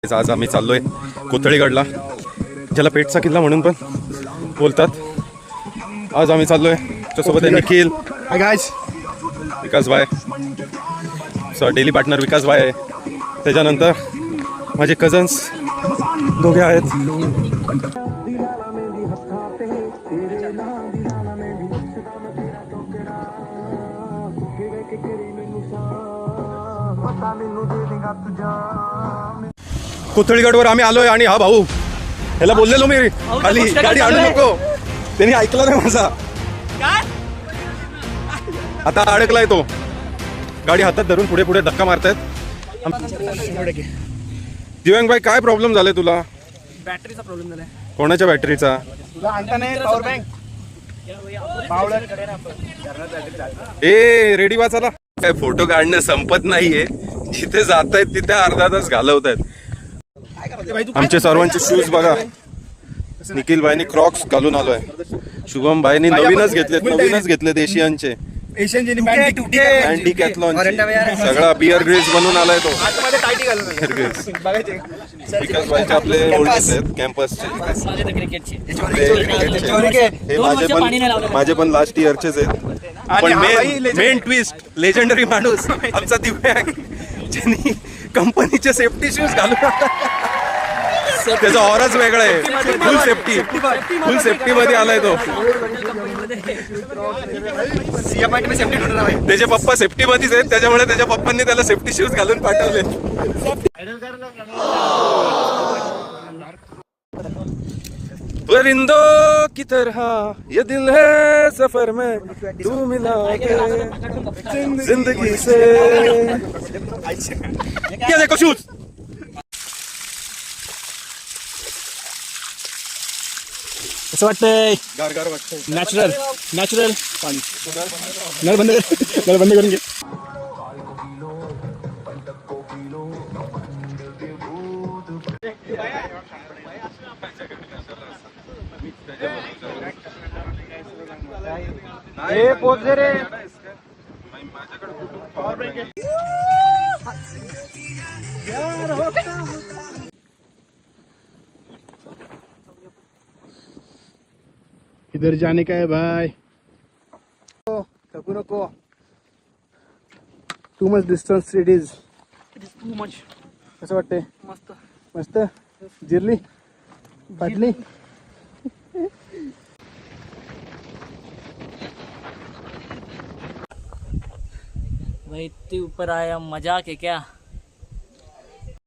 आज आम्ही चाललोय कोथळीगडला, ज्याला पेठचा किल्ला म्हणून पण बोलतात. आज आम्ही चाललोय, त्यासोबत आहे निखिल, हाय गाइस, विकास भाई, डेली पार्टनर विकास भाई आहे. त्याच्यानंतर माझे कझन्स दोघे आहेत. कोथळीगडवर आम्ही आलोय आणि हा भाऊ, ह्याला बोललेलो मी खाली गाडी आणू नको, त्यांनी ऐकला नाही माझा. आता अडकलाय तो, गाडी हातात धरून पुढे पुढे धक्का मारतायत. दिव्यांग भाई, काय प्रॉब्लेम झालाय तुला? बॅटरीचा प्रॉब्लेम झालाय. कोणाच्या बॅटरीचा? Power bank. ए रेडी वाचायला काय फोटो काढणं संपत नाहीये, जिथे जात आहेत तिथे अर्धा तास घालवत आहेत. आमचे सर्वांचे शूज बघा, निखिल भाईनी क्रॉक्स घालून आलोय, शुभम भाईनी नवीनच घेतलेत एशियनचे, सगळा बिअर ग्रिल्स बनवून आलाय तो. विकास भाईचे आपले ओल्डेस्ट आहेत कॅम्पसचे, माझे पण लास्ट इयरचेच आहेत. पण मेन ट्विस्ट, लेजेंडरी माणूस आमचा दिव्यांग, ज्यांनी कंपनीचे सेफ्टी शूज घालून, त्याचा ऑराच वेगळा आहे. फुल सेफ्टी मध्ये आलाय तो. त्याचे पप्पा सेफ्टी मध्येच आहेत, त्याच्यामुळे त्याच्या पप्पांनी त्याला सेफ्टी शूज घालून पाठवले. परिंदों की तरह ये दिल है सफर में तू मिला जिंदगी से. क्या देखो शूज. असं वाटतंय गार वाटतंय. नॅचरल पाणी. नळ बंद करून घे. इधर जाने का है भाई, थकू नको. Too much distance it is too much. कसं वाटतंय? मस्त. जिरली फाटली. भाई इतनी ऊपर आया, मजाक है क्या?